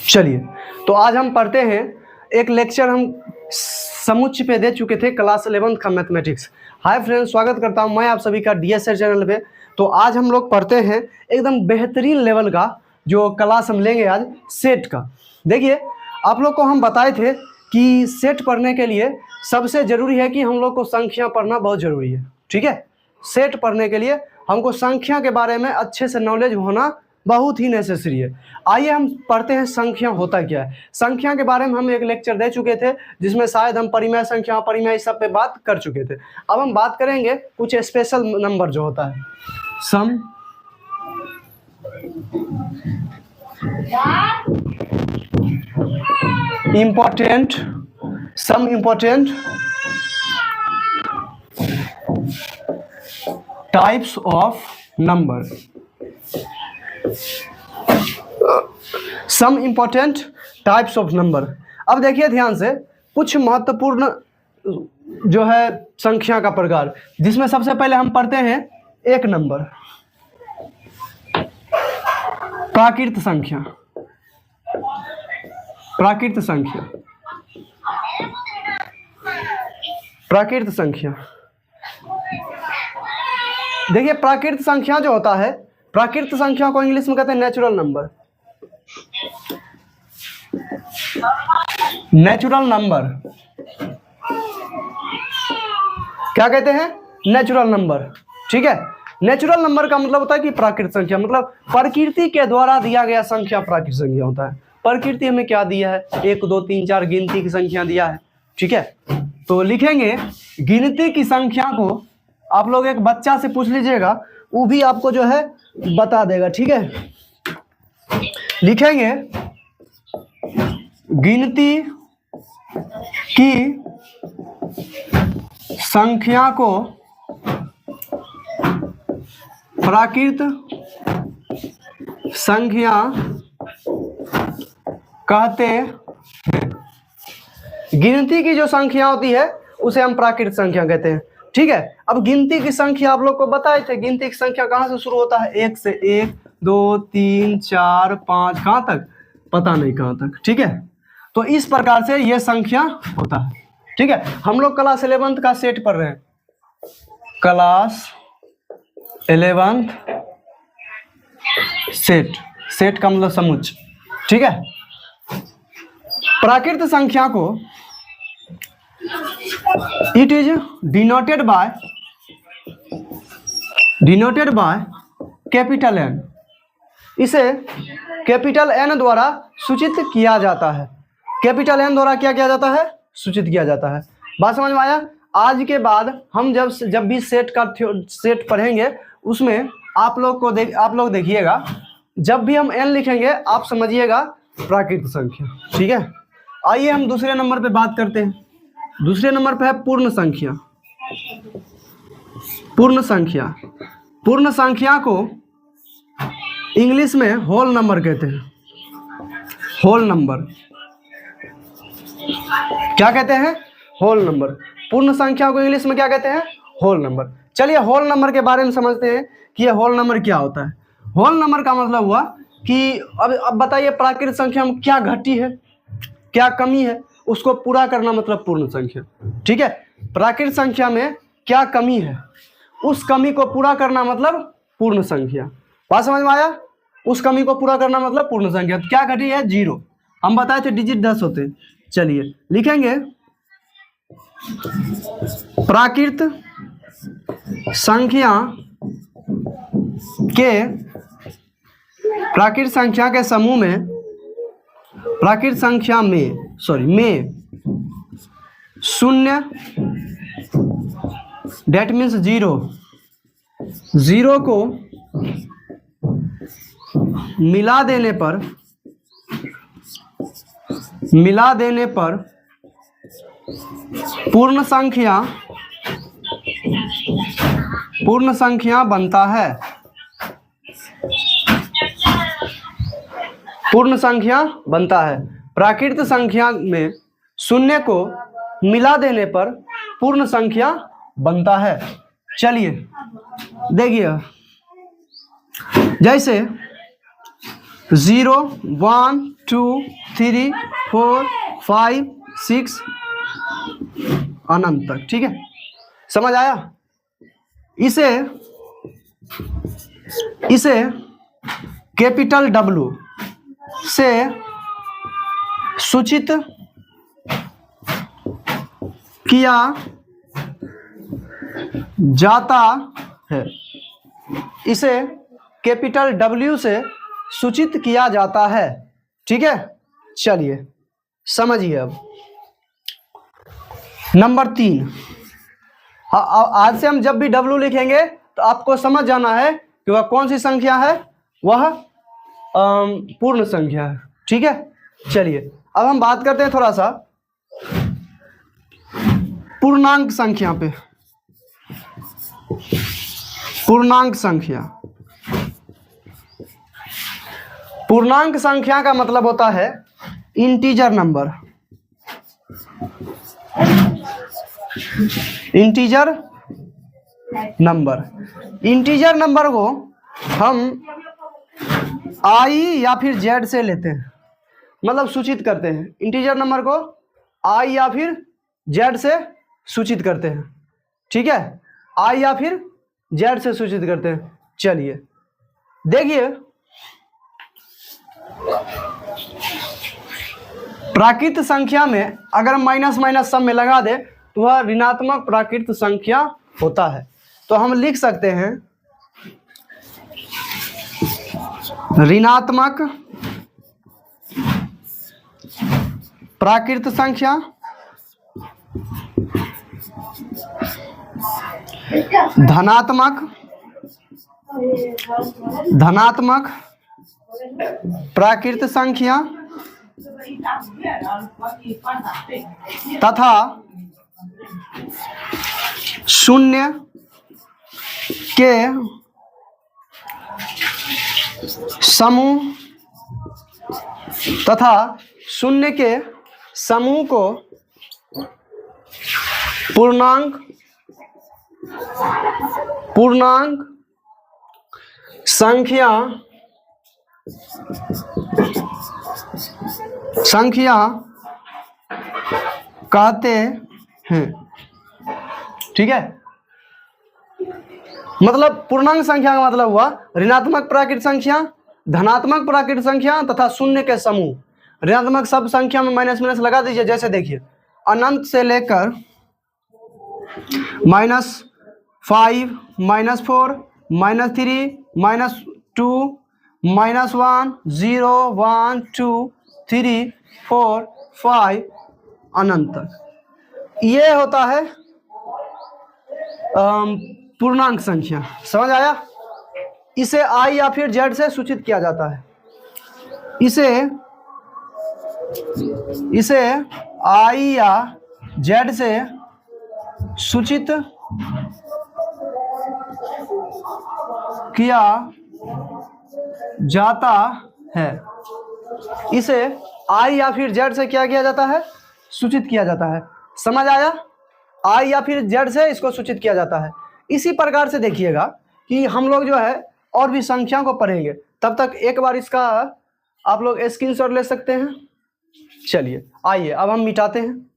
चलिए, तो आज हम पढ़ते हैं एक लेक्चर हम समुच्चय पे दे चुके थे क्लास 11th का मैथमेटिक्स। हाय फ्रेंड्स, स्वागत करता हूं मैं आप सभी का डीएसआर चैनल पे। तो आज हम लोग पढ़ते हैं एकदम बेहतरीन लेवल का जो क्लास हम लेंगे आज सेट का। देखिए, आप लोग को हम बताए थे कि सेट पढ़ने के लिए सबसे ज़रूरी है कि हम लोग को संख्या पढ़ना बहुत ज़रूरी है। ठीक है, सेट पढ़ने के लिए हमको संख्या के बारे में अच्छे से नॉलेज होना बहुत ही नेसेसरी है। आइए हम पढ़ते हैं संख्या होता क्या है। संख्या के बारे में हम एक लेक्चर दे चुके थे जिसमें शायद हम परिमेय संख्या परिमेय सब पे बात कर चुके थे। अब हम बात करेंगे कुछ स्पेशल नंबर जो होता है some important types of number. Some important types of number. अब देखिए ध्यान से, कुछ महत्वपूर्ण जो है संख्या का प्रकार, जिसमें सबसे पहले हम पढ़ते हैं एक नंबर, प्राकृत संख्या। प्राकृत संख्या, प्राकृत संख्या। देखिए, प्राकृत संख्या जो होता है, प्राकृत संख्या को इंग्लिश में कहते हैं नेचुरल नंबर। नेचुरल नंबर क्या कहते हैं? Natural number. ठीक है, नेचुरल नंबर का मतलब होता है कि प्राकृत संख्या, मतलब प्रकृति के द्वारा दिया गया संख्या प्राकृत संख्या होता है। प्रकृति हमें क्या दिया है? 1 2 3 4 गिनती की संख्या दिया है। ठीक है, तो लिखेंगे गिनती की संख्या को। आप लोग एक बच्चा से पूछ लीजिएगा, वो भी आपको जो है बता देगा। ठीक है, लिखेंगे गिनती की संख्या को प्राकृत संख्या कहते हैं। गिनती की जो संख्या होती है उसे हम प्राकृत संख्या कहते हैं। ठीक है, अब गिनती की संख्या आप लोग को बताए थे, गिनती की संख्या कहाँ से शुरू होता है? 1 से 1 2 3 4 5, कहाँ तक पता नहीं कहाँ तक। ठीक है, तो इस प्रकार से ये संख्या होता है। ठीक है, हम लोग क्लास 11th का सेट पढ़ रहे हैं। क्लास 11th सेट, सेट का मतलब समुच्चय। ठीक है, प्राकृत संख्या को it is denoted by capital N. इसे कैपिटल एन द्वारा सूचित किया जाता है। कैपिटल एन द्वारा क्या किया जाता है? सूचित किया जाता है। बात समझ में आया? आज के बाद हम जब भी सेट का सेट पढ़ेंगे उसमें आप लोग देखिएगा, जब भी हम एन लिखेंगे आप समझिएगा प्राकृत संख्या। ठीक है, आइए हम दूसरे नंबर पे बात करते हैं। दूसरे नंबर पे है पूर्ण संख्या। पूर्ण संख्या, पूर्ण संख्या को इंग्लिश में होल नंबर कहते हैं। होल नंबर क्या कहते हैं? Whole number. पूर्ण संख्या को इंग्लिश में क्या कहते हैं? Whole number. चलिए होल नंबर के बारे में समझते हैं कि ये होल नंबर क्या होता है। होल नंबर का मतलब हुआ कि अब बताइए प्राकृत संख्या में क्या घटी है, क्या कमी है, उसको पूरा करना मतलब पूर्ण संख्या। ठीक है, प्राकृत संख्या में क्या कमी है, उस कमी को पूरा करना मतलब पूर्ण संख्या। बात समझ में आया? उस कमी को पूरा करना मतलब पूर्ण संख्या। तो क्या घटी है? 0। हम बताए थे डिजिट 10 होते हैं। चलिए लिखेंगे प्राकृत संख्या के समूह में, प्राकृत संख्या में 0 डेट मीन्स 0 को मिला देने पर पूर्ण संख्या बनता है। पूर्ण संख्या बनता है। प्राकृत संख्या में 0 को मिला देने पर पूर्ण संख्या बनता है। चलिए देखिए, जैसे 0 1 2 3 4 5 6 अनंत तक। ठीक है, समझ आया? इसे कैपिटल W से सूचित किया जाता है। इसे कैपिटल W से सूचित किया जाता है। ठीक है, चलिए समझिए। अब नंबर 3, आज से हम जब भी W लिखेंगे तो आपको समझ जाना है कि वह कौन सी संख्या है, वह पूर्ण संख्या है। ठीक है, चलिए अब हम बात करते हैं थोड़ा सा पूर्णांक संख्या पे। पूर्णांक संख्या, पूर्णांक संख्या का मतलब होता है integer number. Integer number, integer number को हम I या फिर Z से लेते हैं, मतलब सूचित करते हैं। इंटीजर नंबर को I या फिर Z से सूचित करते हैं। ठीक है, I या फिर Z से सूचित करते हैं। चलिए देखिए, प्राकृत संख्या में अगर माइनस माइनस सब में लगा दे तो वह ऋणात्मक प्राकृत संख्या होता है। तो हम लिख सकते हैं ऋणात्मक प्राकृत संख्या धनात्मक प्राकृत संख्या तथा शून्य के समूह को पूर्णांक संख्या कहते हैं। ठीक है, मतलब पूर्णांक संख्या का मतलब हुआ ऋणात्मक प्राकृत संख्या, धनात्मक प्राकृत संख्या तथा शून्य के समूह। ऋणात्मक सब संख्या में माइनस माइनस लगा दीजिए। जैसे देखिए, अनंत से लेकर -5 -4 -3 -2 -1 0 1 2 3 4 5 अनंत तक। ये होता है पूर्णांक संख्या। समझ आया? इसे I या फिर Z से सूचित किया जाता है। इसे I या Z से सूचित किया जाता है। इसे I या फिर Z से क्या किया जाता है? सूचित किया जाता है। समझ आया? I या फिर Z से इसको सूचित किया जाता है। इसी प्रकार से देखिएगा कि हम लोग जो है और भी संख्या को पढ़ेंगे, तब तक एक बार इसका आप लोग स्क्रीनशॉट ले सकते हैं। चलिए आइए अब हम मिटाते हैं।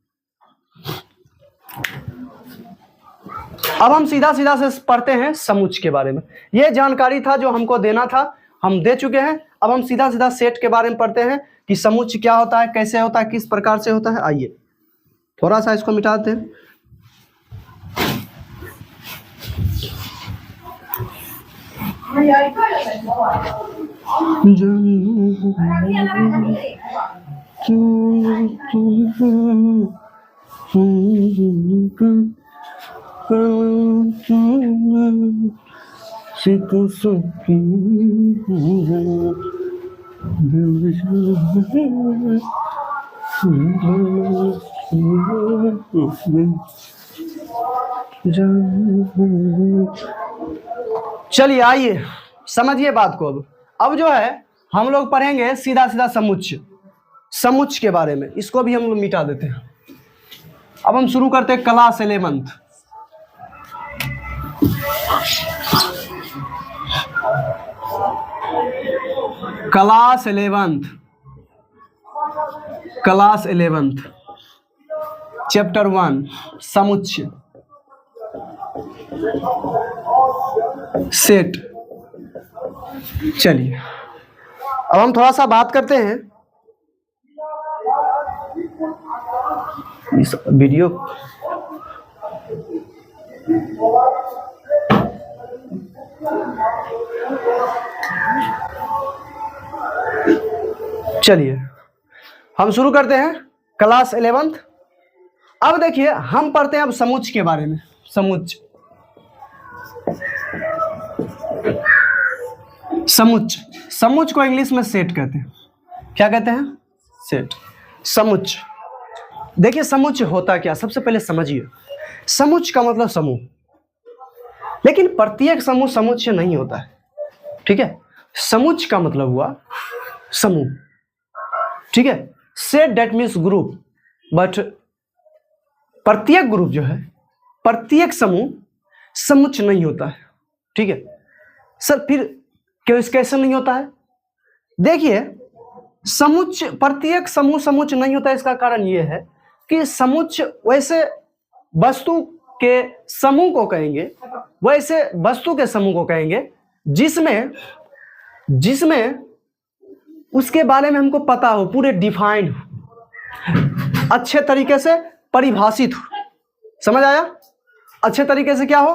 अब हम सीधा से पढ़ते हैं समुच्च के बारे में। ये जानकारी था जो हमको देना था, हम दे चुके हैं। अब हम सीधा सेट के बारे में पढ़ते हैं कि समुच्च क्या होता है, कैसे होता है, किस प्रकार से होता है। आइए थोड़ा सा इसको मिटाते हैं। चलिए आइए समझिए बात को। अब जो है हम लोग पढ़ेंगे सीधा समुच्च के बारे में। इसको भी हम लोग मिटा देते हैं। अब हम शुरू करते हैं class 11th। Class 11th, class 11th, chapter 1 समुच्चय सेट। चलिए अब हम थोड़ा सा बात करते हैं इस वीडियो। चलिए हम शुरू करते हैं क्लास 11th। अब देखिए हम पढ़ते हैं अब समुच्चय के बारे में। समुच्चय समुच्चय को इंग्लिश में सेट कहते हैं। क्या कहते हैं? सेट। समुच्चय, देखिए समुच्चय होता क्या, सबसे पहले समझिए। समुच्चय का मतलब समूह, लेकिन प्रत्येक समूह समुच्चय नहीं होता है। ठीक है, समुच्चय का मतलब हुआ समूह। ठीक है, set that means group, but प्रत्येक ग्रुप जो है, प्रत्येक समूह समुच्चय नहीं होता है। ठीक है सर, फिर क्यों कैसे नहीं होता है? देखिए समुच्चय, प्रत्येक समूह समुच्चय नहीं होता है। इसका कारण यह है कि समुच्चय वैसे वस्तु के समूह को कहेंगे, वैसे वस्तु के समूह को कहेंगे जिसमें उसके बारे में हमको पता हो, पूरे डिफाइंड हो, अच्छे तरीके से परिभाषित हो। समझ आया? अच्छे तरीके से क्या हो?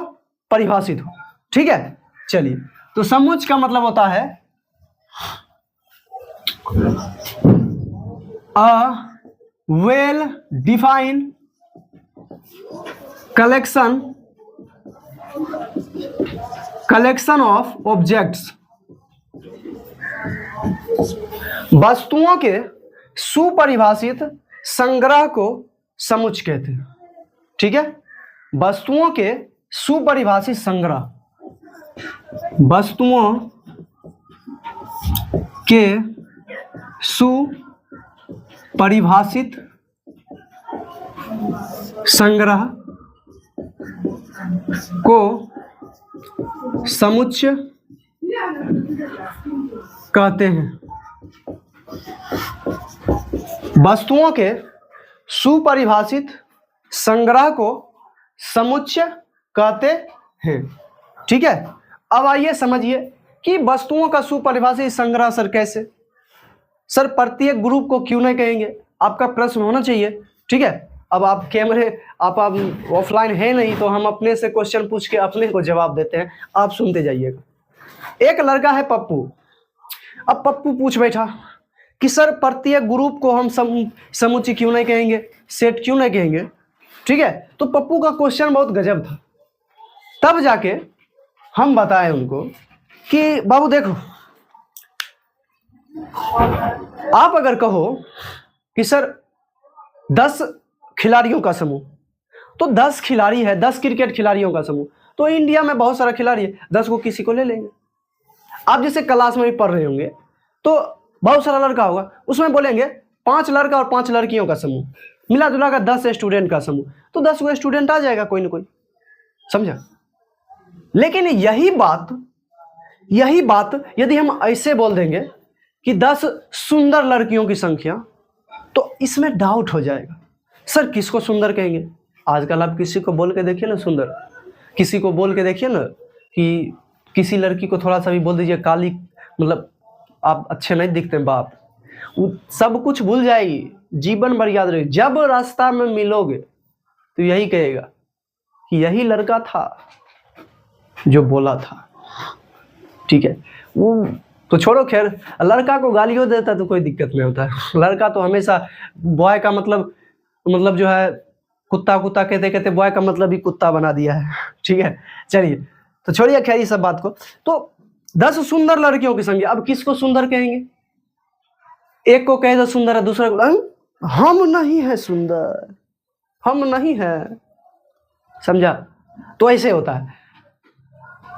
परिभाषित हो। ठीक है, चलिए तो समुच्चय का मतलब होता है a well defined collection of objects, वस्तुओं के सुपरिभाषित संग्रह को समुच्चय कहते हैं। ठीक है, वस्तुओं के सुपरिभाषित संग्रह, वस्तुओं के सुपरिभाषित संग्रह को समुच्चय कहते हैं। वस्तुओं के सुपरिभाषित संग्रह को समुच्चय कहते हैं। ठीक है, अब आइए समझिए कि वस्तुओं का सुपरिभाषित संग्रह सर कैसे? सर प्रत्येक ग्रुप को क्यों नहीं कहेंगे? आपका प्रश्न होना चाहिए। ठीक है, अब आप आप ऑफलाइन है नहीं, तो हम अपने से क्वेश्चन पूछ के अपने को जवाब देते हैं, आप सुनते जाइएगा। एक लड़का है पप्पू। अब पप्पू पूछ बैठा कि सर प्रत्येक ग्रुप को हम समुच्चय क्यों नहीं कहेंगे, सेट क्यों नहीं कहेंगे? ठीक है, तो पप्पू का क्वेश्चन बहुत गजब था। तब जाके हम बताए उनको कि बाबू देखो, आप अगर कहो कि सर 10 खिलाड़ियों का समूह, तो 10 खिलाड़ी है, 10 क्रिकेट खिलाड़ियों का समूह, तो इंडिया में बहुत सारा खिलाड़ी है, 10 को किसी को ले लेंगे। आप जैसे क्लास में भी पढ़ रहे होंगे तो बहुत सारा लड़का होगा, उसमें बोलेंगे 5 लड़का और 5 लड़कियों का समूह, मिला जुला का 10 स्टूडेंट का समूह, तो 10 वो स्टूडेंट आ जाएगा कोई ना कोई। समझा? लेकिन यही बात यदि हम ऐसे बोल देंगे कि 10 सुंदर लड़कियों की संख्या, तो इसमें डाउट हो जाएगा। सर किसको सुंदर कहेंगे? आजकल आप किसी को बोल के देखिए ना सुंदर, किसी को बोल के देखिए ना कि किसी लड़की को थोड़ा सा भी बोल दीजिए काली, मतलब आप अच्छे नहीं दिखते बाप, वो सब कुछ भूल जाएगी, जीवन भर याद रहेगी। जब रास्ता में मिलोगे तो यही कहेगा कि यही लड़का था जो बोला था। ठीक है, वो तो छोड़ो, खैर लड़का को गालियों देता तो कोई दिक्कत नहीं होता है। लड़का तो हमेशा बॉय का मतलब जो है कुत्ता कहते कहते बॉय का मतलब ही कुत्ता बना दिया है। ठीक है, चलिए तो छोड़िए खैर ये सब बात को। तो 10 सुंदर लड़कियों की संख्या, अब किसको सुंदर कहेंगे? एक को कहे तो सुंदर है, दूसरा को हम नहीं है सुंदर, हम नहीं है। समझा? तो ऐसे होता है।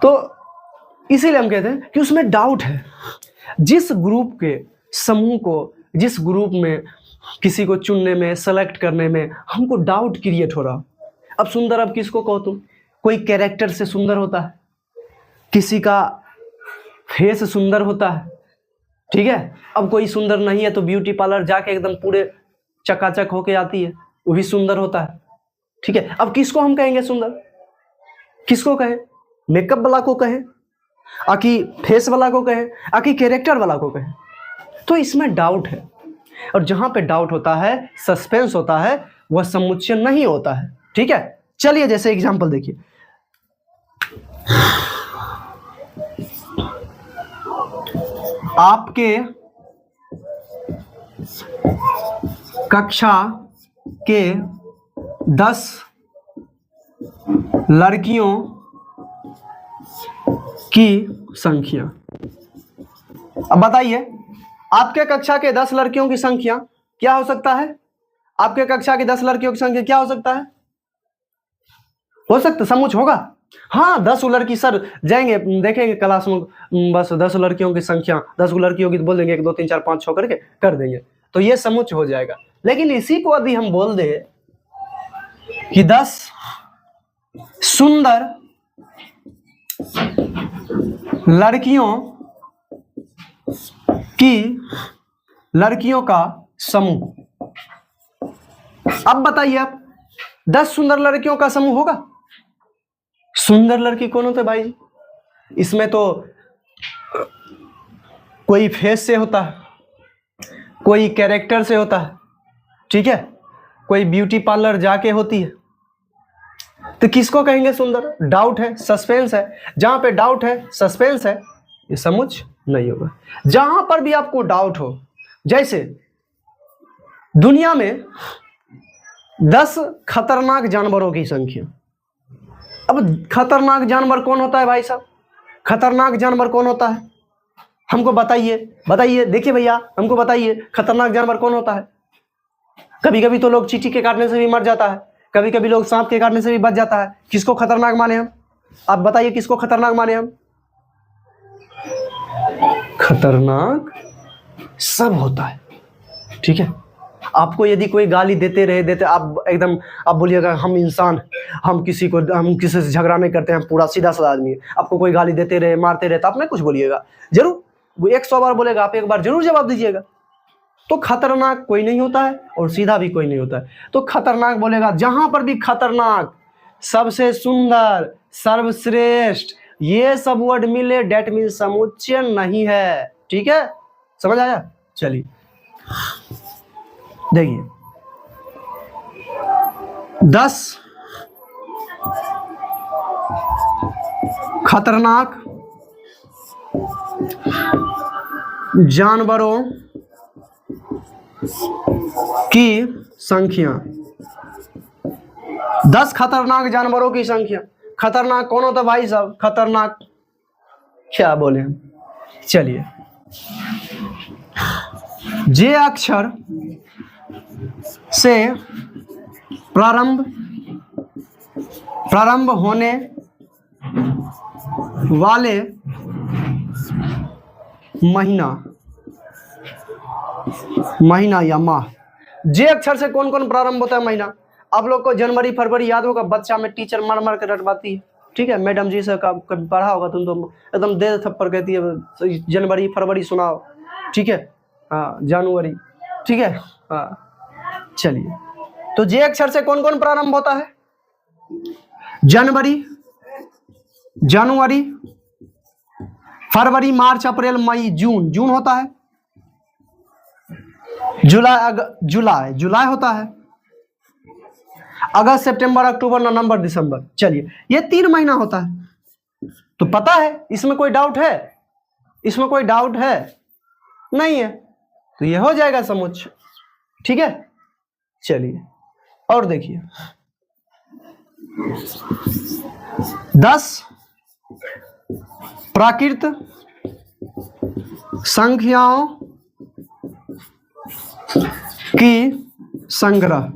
तो इसीलिए हम कहते हैं कि उसमें डाउट है। जिस ग्रुप के समूह को, जिस ग्रुप में किसी को चुनने में, सेलेक्ट करने में हमको डाउट क्रिएट हो रहा। अब सुंदर, अब किसको कहो तुम? कोई कैरेक्टर से सुंदर होता है, किसी का फेस सुंदर होता है, ठीक है। अब कोई सुंदर नहीं है तो ब्यूटी पार्लर जाके एकदम पूरे चकाचक होके आती है, वो भी सुंदर होता है। ठीक है। अब किसको हम कहेंगे सुंदर, किसको कहें, मेकअप वाला को कहें, आकि फेस वाला को कहें, आकि कैरेक्टर वाला को कहें? तो इसमें डाउट है, और जहां पे डाउट होता है, सस्पेंस होता है, वह समुच्चय नहीं होता है। ठीक है। चलिए जैसे एग्जांपल देखिए, आपके कक्षा के 10 लड़कियों की संख्या। अब बताइए, आपके कक्षा के 10 लड़कियों की संख्या क्या हो सकता है? आपके कक्षा की 10 लड़कियों की संख्या क्या हो सकता है? हो सकता समुच्च होगा। हाँ, 10 लड़की सर जाएंगे देखेंगे क्लास में, बस 10 लड़कियों की संख्या, 10 लड़कियों की तो बोल देंगे 1 2 3 4 5 6 करके कर देंगे, तो ये समुच्च हो जाएगा। लेकिन इसी को यदि हम बोल दे कि 10 सुंदर लड़कियों का समूह। अब बताइए आप, 10 सुंदर लड़कियों का समूह होगा? सुंदर लड़की कौन होते भाई? इसमें तो कोई फेस से होता है, कोई कैरेक्टर से होता है, ठीक है, कोई ब्यूटी पार्लर जाके होती है। तो किसको कहेंगे सुंदर? डाउट है, सस्पेंस है। जहां पे डाउट है, सस्पेंस है, ये समुच्च नहीं होगा। जहां पर भी आपको डाउट हो, जैसे दुनिया में 10 खतरनाक जानवरों की संख्या। अब खतरनाक जानवर कौन होता है भाई साहब? खतरनाक जानवर कौन होता है? हमको बताइए, बताइए, देखिए भैया हमको बताइए, खतरनाक जानवर कौन होता है? कभी कभी तो लोग चींटी के काटने से भी मर जाता है, कभी कभी लोग सांप के काटने से भी बच जाता है। किसको खतरनाक माने हम? आप बताइए किसको खतरनाक माने हम? खतरनाक सब होता है। ठीक है। आपको यदि कोई गाली देते आप एकदम आप बोलिएगा हम इंसान, हम किसी से झगड़ा नहीं करते हैं, पूरा सीधा साधा आदमी है। आपको कोई गाली देते रहे, मारते रहे, तो आप नहीं कुछ बोलिएगा, जरूर वो 100 बार बोलेगा, आप एक बार जरूर जवाब दीजिएगा। तो खतरनाक कोई नहीं होता है और सीधा भी कोई नहीं होता है। तो खतरनाक बोलेगा, जहां पर भी खतरनाक, सबसे सुंदर, सर्वश्रेष्ठ, ये सब वर्ड मिले, डेट मीन समुच्चय नहीं है। ठीक है, समझ आया? चलिए देखिए, 10 खतरनाक जानवरों की संख्या। 10 खतरनाक जानवरों की संख्या। खतरनाक कौन होता भाई साहब? खतरनाक क्या बोले हम? चलिए, जे अक्षर से प्रारंभ होने वाले महीना या माह। जे अक्षर से कौन कौन प्रारंभ होता है महीना? आप लोग को जनवरी फरवरी याद होगा, बच्चा में टीचर मार मार कर रटवाती है। ठीक है, मैडम जी से कभी पढ़ा होगा, तुम तो एकदम दे थप्पड़ कहती है, जनवरी फरवरी सुनाओ। ठीक है, हाँ, जनवरी। ठीक है, हाँ। चलिए, तो जे अक्षर से कौन कौन प्रारंभ होता है? जनवरी, फरवरी, मार्च, अप्रैल, मई, जून। जून होता है। जुलाई होता है। अगस्त, सितंबर, अक्टूबर, नवंबर, दिसंबर। चलिए, ये 3 महीना होता है। तो पता है, इसमें कोई डाउट है? इसमें कोई डाउट है नहीं है, तो ये हो जाएगा समुच्चय। ठीक है। चलिए और देखिए, 10 प्राकृत संख्याओं की संग्रह।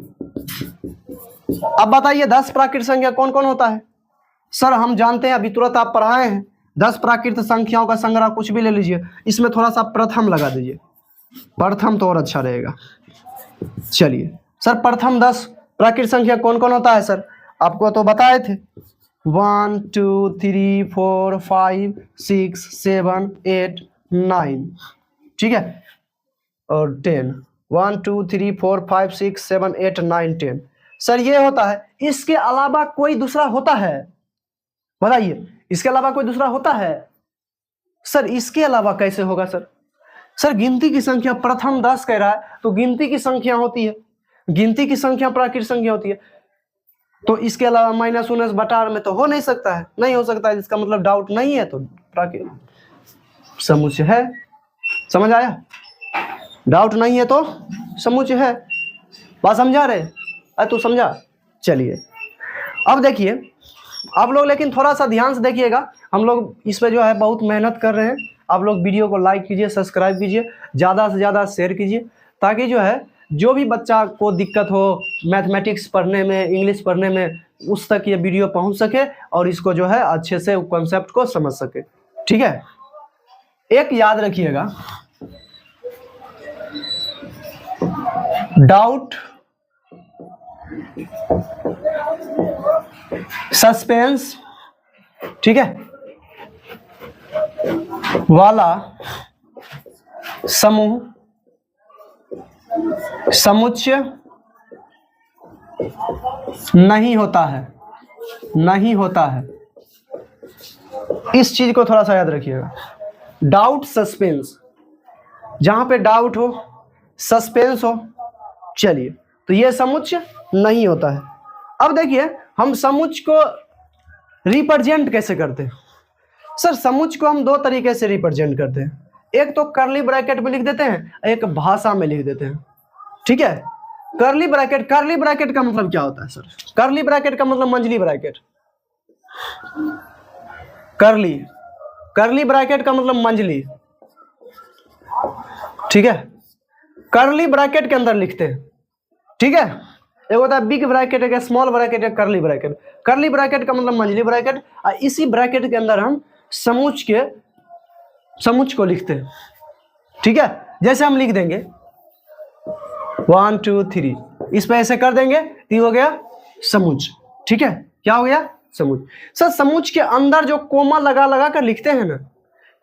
अब बताइए 10 प्राकृत संख्या कौन कौन होता है? सर हम जानते हैं, अभी तुरंत आप पढ़ाए हैं। 10 प्राकृत संख्याओं का संग्रह कुछ भी ले लीजिए, इसमें थोड़ा सा प्रथम लगा दीजिए, प्रथम तो और अच्छा रहेगा। चलिए सर, प्रथम 10 प्राकृत संख्या कौन कौन होता है? सर आपको तो बताए थे, 1 2 3 4 5 6 7 8 9। ठीक है, और 10, 1 2 3 4 5 6 7 8 9 10। सर ये होता है, इसके अलावा कोई दूसरा होता है? बताइए, इसके अलावा कोई दूसरा होता है? सर इसके अलावा कैसे होगा सर? सर गिनती की संख्या प्रथम 10 कह रहा है, तो गिनती की संख्या होती है, गिनती की संख्या प्राकृत संख्या होती है, तो इसके अलावा -19 बटा में तो हो नहीं सकता है, नहीं हो सकता है, इसका मतलब डाउट नहीं है, तो प्राकृत समुच्चय है। समझ आया? डाउट नहीं है तो समुच्चय है। बात समझा रहे? अरे तू समझा? चलिए अब देखिए आप लोग, लेकिन थोड़ा सा ध्यान से देखिएगा, हम लोग इस पे जो है बहुत मेहनत कर रहे हैं। आप लोग वीडियो को लाइक कीजिए, सब्सक्राइब कीजिए, ज़्यादा से ज़्यादा शेयर कीजिए, ताकि जो है जो भी बच्चा को दिक्कत हो मैथमेटिक्स पढ़ने में, इंग्लिश पढ़ने में, उस तक ये वीडियो पहुंच सके और इसको जो है अच्छे से कॉन्सेप्ट को समझ सके। ठीक है, एक याद रखिएगा, डाउट, सस्पेंस, ठीक है, वाला समूह समुच्चय नहीं होता है, नहीं होता है। इस चीज को थोड़ा सा याद रखिएगा। डाउट, सस्पेंस, जहां पे डाउट हो, सस्पेंस हो, चलिए, तो ये समुच्चय नहीं होता है। अब देखिए हम समुच्चय को रिप्रेजेंट कैसे करते हैं? सर समुच्चय को हम दो तरीके से रिप्रेजेंट करते हैं, एक तो कर्ली ब्रैकेट में लिख देते हैं, एक भाषा में लिख देते हैं। ठीक है, कर्ली ब्रैकेट, कर्ली ब्रैकेट का मतलब क्या होता है सर? कर्ली ब्रैकेट का मतलब मंझली ब्रैकेट, कर्ली, कर्ली ब्रैकेट का मतलब मंझली। ठीक है, कर्ली ब्रैकेट के अंदर लिखते हैं। ठीक है, एक होता है बिग ब्रैकेट, एक स्मॉल ब्रैकेट, एक कर्ली ब्रैकेट। कर्ली ब्रैकेट का मतलब मंझली ब्रैकेट, और इसी ब्रैकेट के अंदर हम समुच्चय को लिखते हैं। ठीक है, जैसे हम लिख देंगे 1 2 3, इस पे ऐसे कर देंगे तो हो गया समुच्चय। ठीक है, क्या हो गया? समुच्चय। सर समुच्चय के अंदर जो कोमा लगा लगा कर लिखते हैं ना,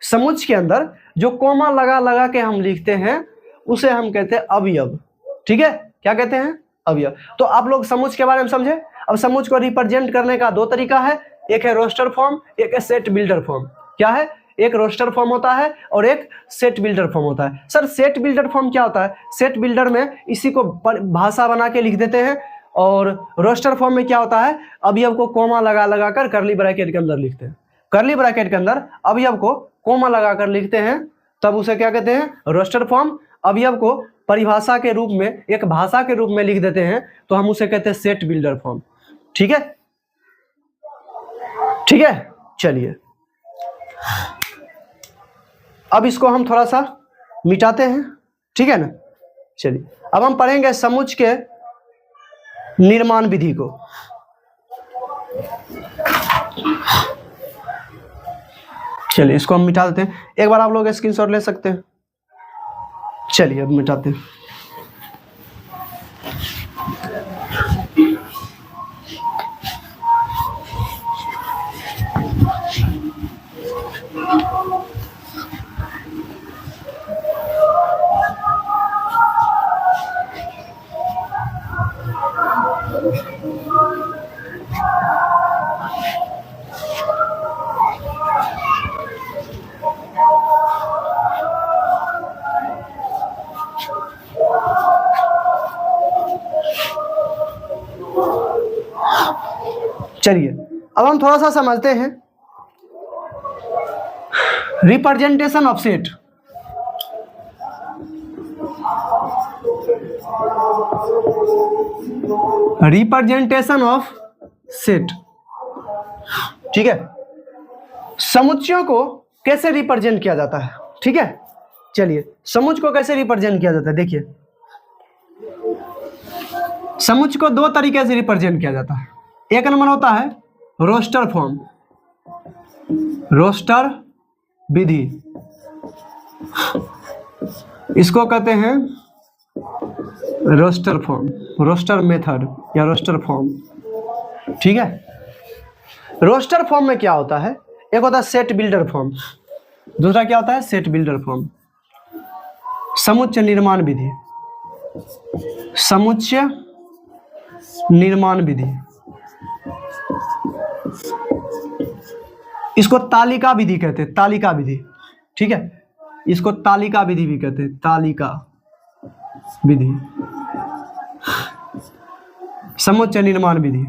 समुच्चय के अंदर जो कोमा लगा लगा के हम लिखते हैं उसे हम कहते हैं अवयव। ठीक है, क्या कहते हैं? अवयव। तो आप लोग समुच्चय के बारे में समझे। अब समुच्चय को रिप्रेजेंट करने का दो तरीका है, एक है रोस्टर फॉर्म, एक है सेट बिल्डर फॉर्म। क्या है? एक रोस्टर फॉर्म होता है और एक सेट बिल्डर फॉर्म होता है। सर सेट बिल्डर फॉर्म क्या होता है? सेट बिल्डर में इसी को भाषा बना के लिख देते हैं, और रोस्टर फॉर्म में क्या होता है? अवयव को कोमा लगा लगा कर कर्ली ब्रैकेट के अंदर लिखते हैं। कर्ली ब्रैकेट के अंदर अवयव को कोमा लगा कर लिखते हैं, तब उसे क्या कहते हैं? Roster form. अवयव को परिभाषा के रूप में, एक भाषा के रूप में लिख देते हैं, तो हम उसे कहते हैं सेट बिल्डर फॉर्म। ठीक है, ठीक है, चलिए अब इसको हम थोड़ा सा मिटाते हैं। ठीक है ना, चलिए अब हम पढ़ेंगे समुच्चय के निर्माण विधि को। चलिए इसको हम मिटा देते हैं, एक बार आप लोग स्क्रीनशॉट ले सकते हैं। चलिए अब मिटाते हैं। चलिए अब हम थोड़ा सा समझते हैं representation of set. Representation of set, ठीक है, समुच्चयों को कैसे रिप्रेजेंट किया जाता है। ठीक है, चलिए समुच्चय को कैसे रिप्रेजेंट किया जाता है। देखिए समुच्चय को दो तरीके से रिप्रेजेंट किया जाता है। एक नंबर होता है रोस्टर फॉर्म, रोस्टर विधि, इसको कहते हैं रोस्टर फॉर्म, रोस्टर मेथड या रोस्टर फॉर्म। ठीक है, रोस्टर फॉर्म में क्या होता है? एक होता है सेट बिल्डर फॉर्म, दूसरा क्या होता है? Set builder form. समुच्चय निर्माण विधि, समुच्चय निर्माण विधि, इसको तालिका विधि कहते हैं, तालिका विधि, ठीक है, इसको तालिका विधि भी कहते हैं, तालिका विधि, समुच्चय निर्माण विधि।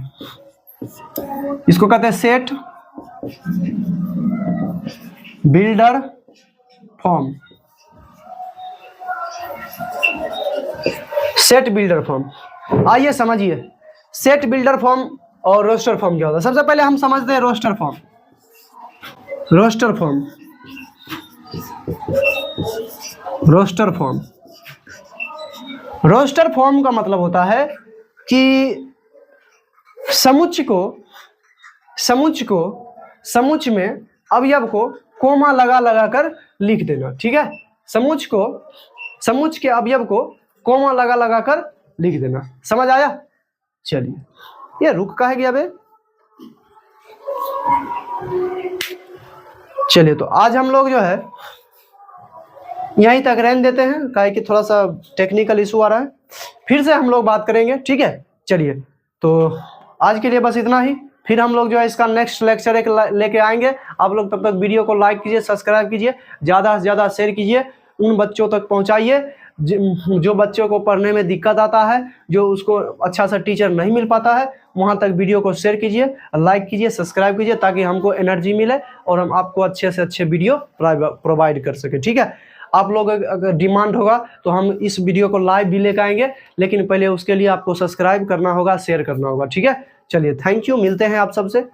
इसको कहते हैं set builder form, set builder form. आइए समझिए सेट बिल्डर फॉर्म और रोस्टर फॉर्म क्या होता है। सबसे पहले हम समझते हैं roster form. Roster form, roster form, roster form का मतलब होता है कि समुच्चय में अवयव को कोमा लगा कर लिख देना, ठीक है। समुच्चय के अवयव को कोमा लगा कर लिख देना, समझ आया। चलिए ये रुक काहे गया बे। चलिए तो आज हम लोग जो है यहीं तक रहने देते हैं, काहे कि थोड़ा सा टेक्निकल इशू आ रहा है, फिर से हम लोग बात करेंगे, ठीक है। चलिए तो आज के लिए बस इतना ही, फिर हम लोग जो है इसका नेक्स्ट लेक्चर एक लेके आएंगे। आप लोग तब तक वीडियो को लाइक कीजिए, सब्सक्राइब कीजिए, ज़्यादा से ज़्यादा शेयर कीजिए, उन बच्चों तक पहुंचाइए जो बच्चों को पढ़ने में दिक्कत आता है, जो उसको अच्छा सा टीचर नहीं मिल पाता है, वहां तक वीडियो को शेयर कीजिए, लाइक कीजिए, सब्सक्राइब कीजिए, ताकि हमको एनर्जी मिले और हम आपको अच्छे से अच्छे वीडियो प्रोवाइड कर सके, ठीक है। आप लोग अगर डिमांड होगा तो हम इस वीडियो को लाइव भी लेकर आएंगे, लेकिन पहले उसके लिए आपको सब्सक्राइब करना होगा, शेयर करना होगा, ठीक है। चलिए थैंक यू, मिलते हैं आप सबसे।